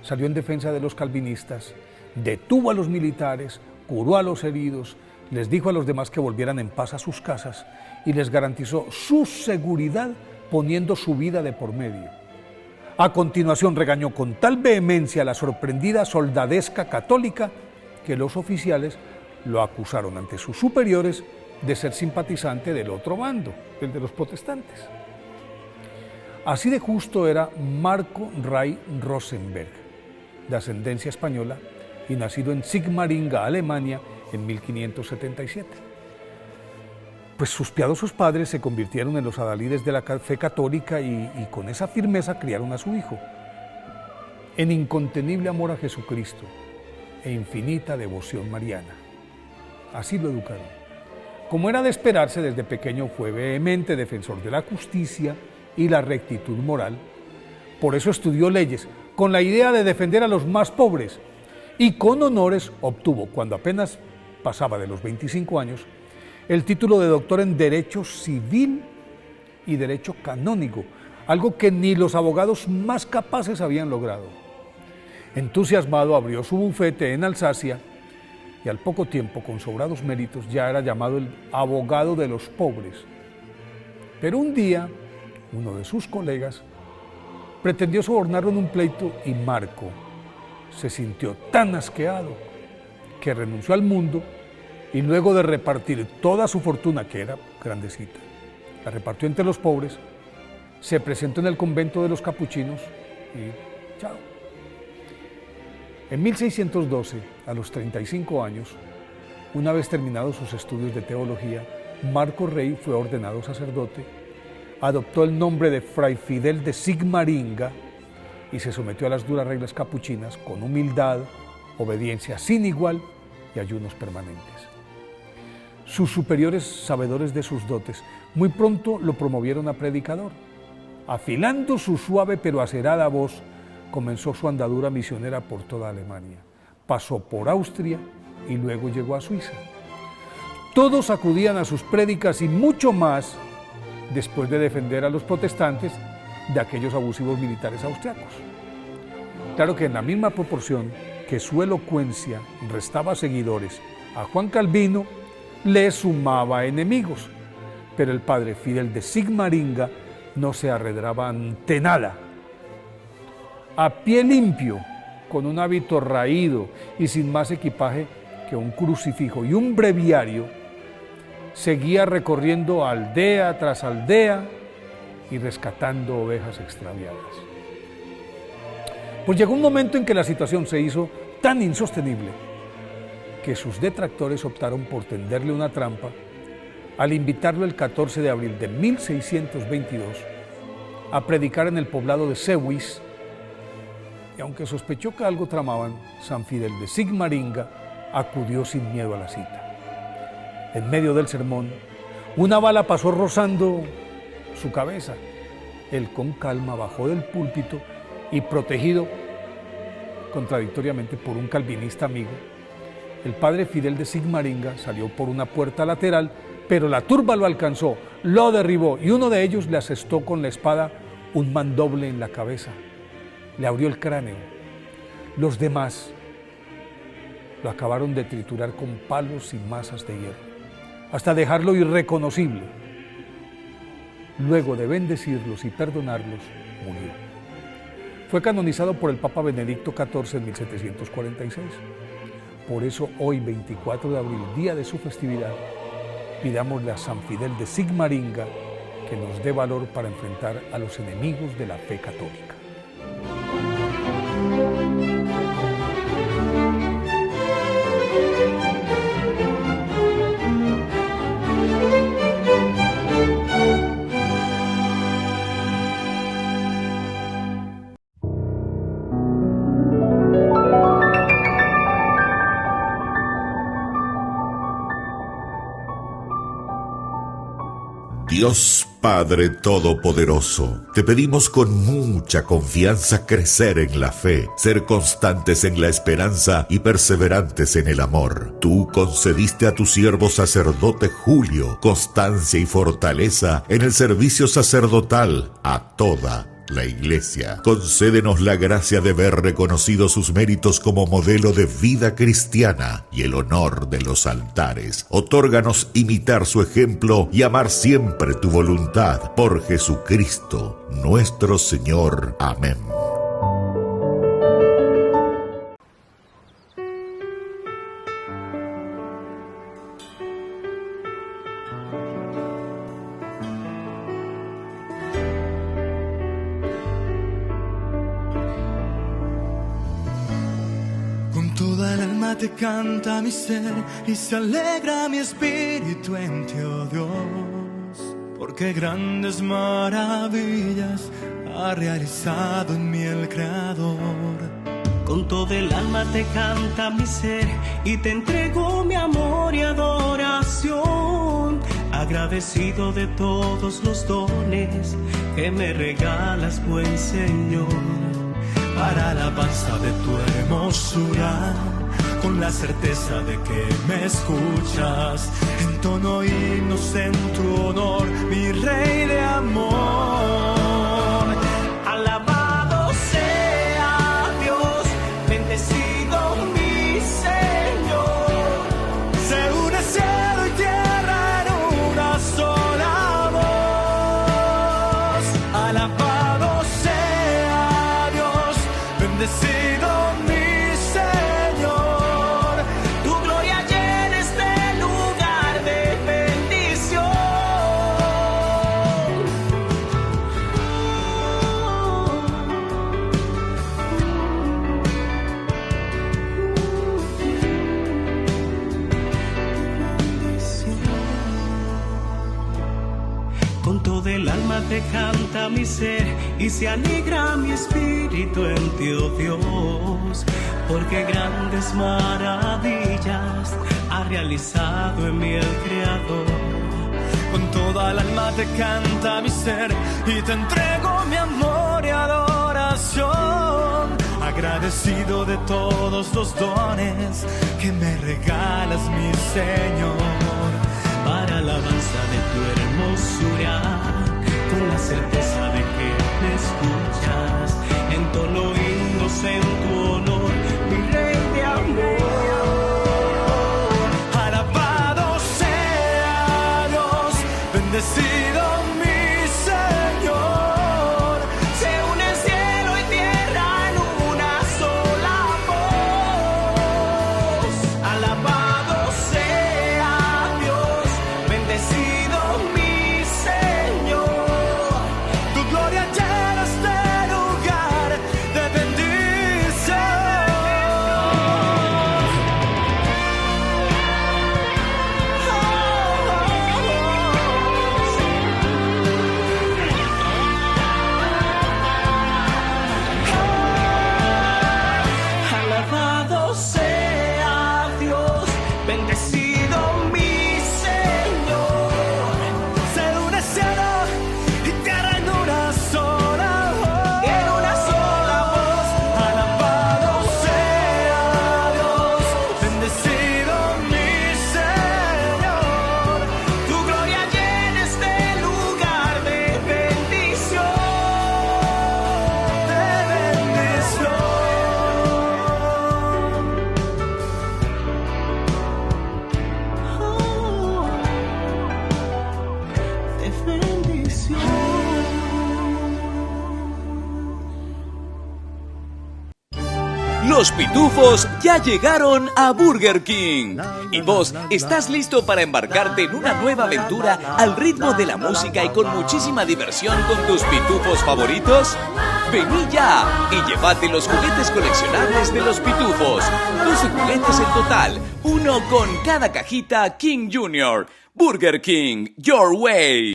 salió en defensa de los calvinistas, detuvo a los militares, curó a los heridos, les dijo a los demás que volvieran en paz a sus casas y les garantizó su seguridad poniendo su vida de por medio. A continuación regañó con tal vehemencia a la sorprendida soldadesca católica que los oficiales lo acusaron ante sus superiores de ser simpatizante del otro bando, el de los protestantes. Así de justo era Marco Ray Rosenberg, de ascendencia española y nacido en Sigmaringa, Alemania, en 1577. Pues sus piadosos padres se convirtieron en los adalides de la fe católica y con esa firmeza criaron a su hijo, en incontenible amor a Jesucristo e infinita devoción mariana. Así lo educaron. Como era de esperarse, desde pequeño fue vehemente defensor de la justicia y la rectitud moral. Por eso estudió leyes, con la idea de defender a los más pobres, y con honores obtuvo, cuando apenas pasaba de los 25 años, el título de doctor en Derecho Civil y Derecho Canónico, algo que ni los abogados más capaces habían logrado. Entusiasmado, abrió su bufete en Alsacia y al poco tiempo, con sobrados méritos, ya era llamado el abogado de los pobres. Pero un día, uno de sus colegas pretendió sobornarlo en un pleito y Marco se sintió tan asqueado que renunció al mundo y luego de repartir toda su fortuna, que era grandecita, la repartió entre los pobres, se presentó en el convento de los capuchinos y chao. En 1612, a los 35 años, una vez terminados sus estudios de teología, Marco Rey fue ordenado sacerdote, adoptó el nombre de Fray Fidel de Sigmaringa y se sometió a las duras reglas capuchinas con humildad, obediencia sin igual y ayunos permanentes. Sus superiores, sabedores de sus dotes, muy pronto lo promovieron a predicador. Afilando su suave pero acerada voz, comenzó su andadura misionera por toda Alemania. Pasó por Austria y luego llegó a Suiza. Todos acudían a sus prédicas y mucho más después de defender a los protestantes de aquellos abusivos militares austriacos. Claro que en la misma proporción que su elocuencia restaba seguidores a Juan Calvino, le sumaba enemigos, pero el padre Fidel de Sigmaringa no se arredraba ante nada. A pie limpio, con un hábito raído y sin más equipaje que un crucifijo y un breviario, seguía recorriendo aldea tras aldea y rescatando ovejas extraviadas. Pues llegó un momento en que la situación se hizo tan insostenible que sus detractores optaron por tenderle una trampa al invitarlo el 14 de abril de 1622 a predicar en el poblado de Sewis, y aunque sospechó que algo tramaban, San Fidel de Sigmaringa acudió sin miedo a la cita. En medio del sermón, una bala pasó rozando su cabeza. Él con calma bajó del púlpito y, protegido contradictoriamente por un calvinista amigo, el padre Fidel de Sigmaringa salió por una puerta lateral, pero la turba lo alcanzó, lo derribó y uno de ellos le asestó con la espada un mandoble en la cabeza. Le abrió el cráneo. Los demás lo acabaron de triturar con palos y masas de hierro, hasta dejarlo irreconocible. Luego de bendecirlos y perdonarlos, murió. Fue canonizado por el Papa Benedicto XIV en 1746. Por eso hoy, 24 de abril, día de su festividad, pidámosle a San Fidel de Sigmaringa que nos dé valor para enfrentar a los enemigos de la fe católica. Dios Padre Todopoderoso, te pedimos con mucha confianza crecer en la fe, ser constantes en la esperanza y perseverantes en el amor. Tú concediste a tu siervo sacerdote Julio constancia y fortaleza en el servicio sacerdotal a toda la Iglesia. Concédenos la gracia de ver reconocidos sus méritos como modelo de vida cristiana y el honor de los altares. Otórganos imitar su ejemplo y amar siempre tu voluntad. Por Jesucristo, nuestro Señor. Amén. Te canta mi ser y se alegra mi espíritu en ti, oh Dios, porque grandes maravillas ha realizado en mí el Creador. Con todo el alma te canta mi ser y te entrego mi amor y adoración, agradecido de todos los dones que me regalas, buen Señor. Para la alabanza de tu hermosura con la certeza de que me escuchas. Entono himnos en tu honor, mi Rey de amor. Alabado sea Dios, bendecido mi Señor. Se une cielo y tierra en una sola voz. Alabado sea Dios, bendecido mi Señor. Tu gloria llena este lugar de bendición. Con todo el alma te canta mi ser y se alegra mi espíritu en ti, oh Dios, porque grandes maravillas ha realizado en mí el Creador. Con toda el alma te canta mi ser y te entrego mi amor y adoración. Agradecido de todos los dones que me regalas, mi Señor. Para alabanza de tu hermosura, con la certeza de que me escuchas, entono himnos en tu honor, mi Rey de amor. Alabado sea Dios, bendecido mi Señor. Se une cielo y tierra en una sola voz. Alabado sea Dios, bendecido mi Señor. Tu gloria llena este lugar de bendición. Alabado sea Dios, bendecido mi Señor. Se une cielo y tierra en una sola voz. En una sola voz. Alabado sea Dios, bendecido mi Señor. Tu gloria llena este lugar de bendición. De bendición. De bendición. Los pitufos ya llegaron a Burger King. ¿Y vos estás listo para embarcarte en una nueva aventura al ritmo de la música y con muchísima diversión con tus pitufos favoritos? Vení ya y llévate los juguetes coleccionables de los pitufos. 12 juguetes en total, uno con cada cajita King Jr. Burger King, your way.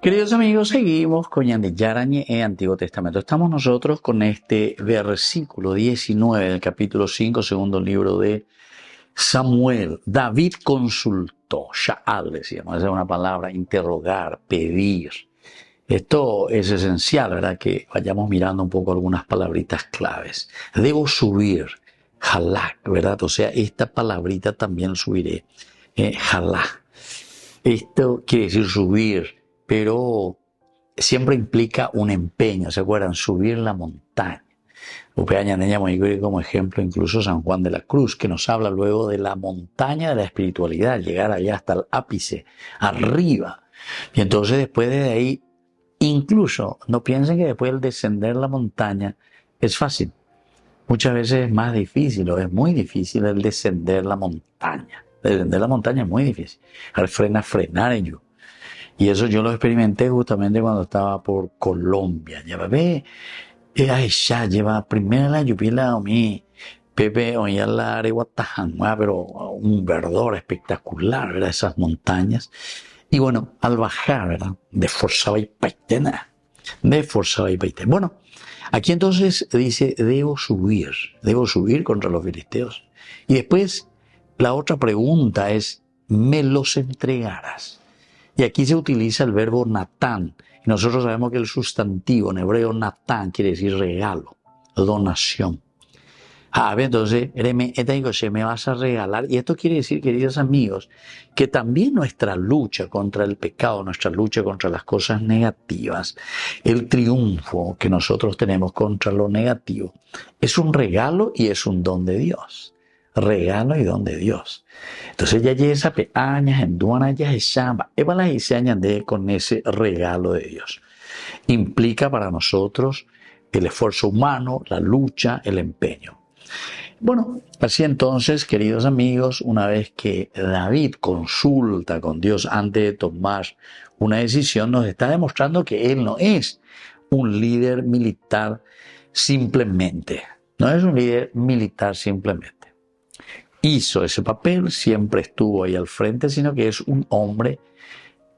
Queridos amigos, seguimos con Yarañe en Antiguo Testamento. Estamos nosotros con este versículo 19 del capítulo 5, segundo libro de Samuel. David consultó, Sha'al decíamos, esa es una palabra, interrogar, pedir. Esto es esencial, ¿verdad? Que vayamos mirando un poco algunas palabritas claves. Debo subir, halak, ¿verdad? O sea, esta palabrita también subiré, halak. Esto quiere decir subir, pero siempre implica un empeño, ¿se acuerdan? Subir la montaña. Como ejemplo incluso San Juan de la Cruz, que nos habla luego de la montaña de la espiritualidad, llegar allá hasta el ápice, arriba. Y entonces después de ahí, incluso, no piensen que después del descender la montaña es fácil. Muchas veces es más difícil, o es muy difícil el descender la montaña. Descender la montaña es muy difícil. Frenar ello. Y eso yo lo experimenté justamente cuando estaba por Colombia. Ya ve, ya lleva primera la lluvia a mí. Pepe oía la Areguatajangua, pero un verdor espectacular, ¿verdad? Esas montañas. Y bueno, al bajar, ¿verdad? De Forzaba y Paitena. Bueno, aquí entonces dice, debo subir contra los filisteos. Y después la otra pregunta es, ¿me los entregarás? Y aquí se utiliza el verbo natán. Y nosotros sabemos que el sustantivo en hebreo natán quiere decir regalo, donación. Entonces, me vas a regalar. Y esto quiere decir, queridos amigos, que también nuestra lucha contra el pecado, nuestra lucha contra las cosas negativas, el triunfo que nosotros tenemos contra lo negativo, es un regalo y es un don de Dios. Regalo y don de Dios. Entonces ya esa peañas en duana ya es chamba. Evala y se añade con ese regalo de Dios. Implica para nosotros el esfuerzo humano, la lucha, el empeño. Bueno, así entonces, queridos amigos, una vez que David consulta con Dios antes de tomar una decisión, nos está demostrando que él no es un líder militar simplemente. No es un líder militar simplemente. Hizo ese papel, siempre estuvo ahí al frente, sino que es un hombre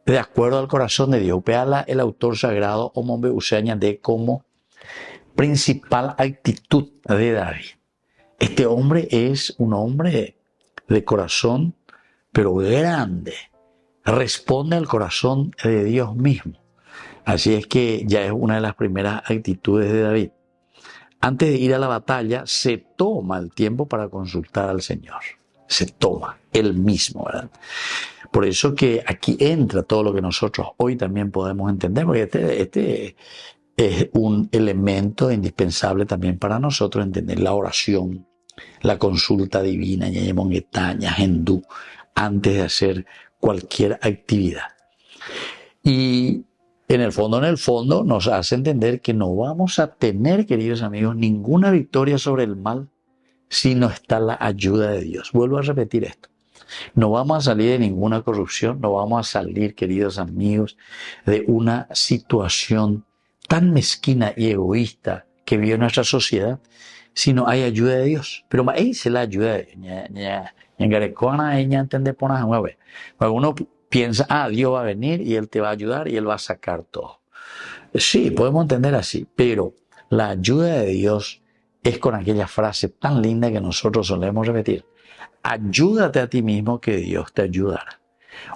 de acuerdo al corazón de Dios. Peala, el autor sagrado, Omombe Useaña de como principal actitud de David. Este hombre es un hombre de corazón, pero grande. Responde al corazón de Dios mismo. Así es que ya es una de las primeras actitudes de David. Antes de ir a la batalla, se toma el tiempo para consultar al Señor. Se toma él mismo, ¿verdad? Por eso que aquí entra todo lo que nosotros hoy también podemos entender, porque este es un elemento indispensable también para nosotros entender la oración, la consulta divina, hindú, antes de hacer cualquier actividad. Y en el fondo nos hace entender que no vamos a tener, queridos amigos, ninguna victoria sobre el mal si no está la ayuda de Dios. Vuelvo a repetir esto. No vamos a salir de ninguna corrupción, no vamos a salir, queridos amigos, de una situación tan mezquina y egoísta que vive nuestra sociedad si no hay ayuda de Dios. Pero ahí se la ayuda de Dios. Uno piensa, Dios va a venir y Él te va a ayudar y Él va a sacar todo. Sí, podemos entender así, pero la ayuda de Dios es con aquella frase tan linda que nosotros solemos repetir. Ayúdate a ti mismo que Dios te ayudará.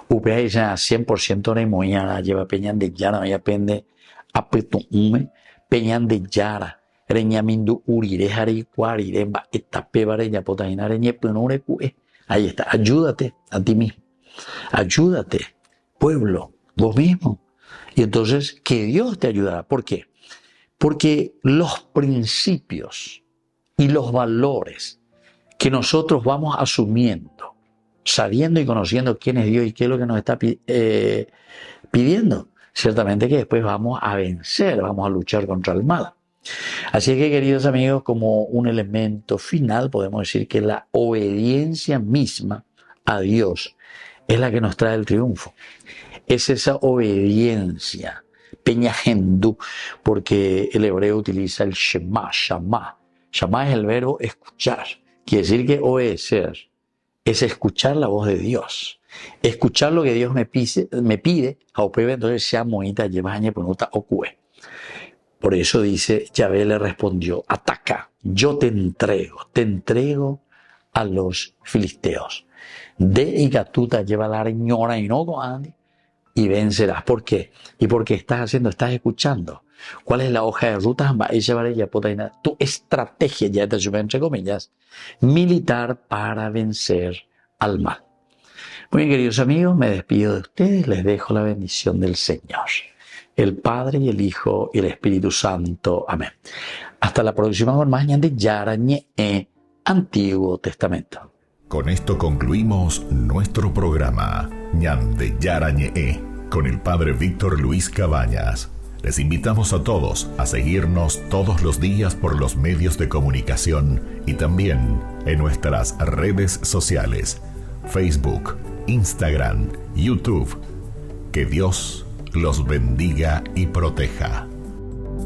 Upea ya 100% de moñara, lleva peñan de yara, ya pende a petume, peñan de yara, reñamindu urire, jari, cuarire, va, etape, vareña, potajina, reñe, penure, cue. Ahí está, ayúdate a ti mismo. Ayúdate, pueblo, vos mismo. Y entonces, que Dios te ayudará. ¿Por qué? Porque los principios y los valores que nosotros vamos asumiendo, sabiendo y conociendo quién es Dios y qué es lo que nos está pidiendo, ciertamente que después vamos a vencer, vamos a luchar contra el mal. Así que, queridos amigos, como un elemento final, podemos decir que la obediencia misma a Dios es la que nos trae el triunfo. Es esa obediencia, peña hendú, porque el hebreo utiliza el shema, shama. Shama es el verbo escuchar. Quiere decir que obedecer es escuchar la voz de Dios. Escuchar lo que Dios me pide, entonces sea moita, llevaña, ponuta, ocue. Por eso dice, Yahvé le respondió, ataca, yo te entrego a los filisteos. De y gatuta lleva la reñora y no andi y vencerás. ¿Por qué? Y porque estás escuchando. ¿Cuál es la hoja de ruta? Tu estrategia, ya te sube entre comillas, militar para vencer al mal. Muy bien, queridos amigos, me despido de ustedes, les dejo la bendición del Señor, el Padre y el Hijo y el Espíritu Santo. Amén. Hasta la próxima con más de Yarañe Antiguo Testamento. Con esto concluimos nuestro programa Ñande Yarañe con el Padre Víctor Luis Cabañas. Les invitamos a todos a seguirnos todos los días por los medios de comunicación y también en nuestras redes sociales, Facebook, Instagram, YouTube. Que Dios los bendiga y proteja.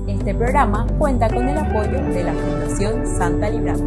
Este programa cuenta con el apoyo de la Fundación Santa Librada.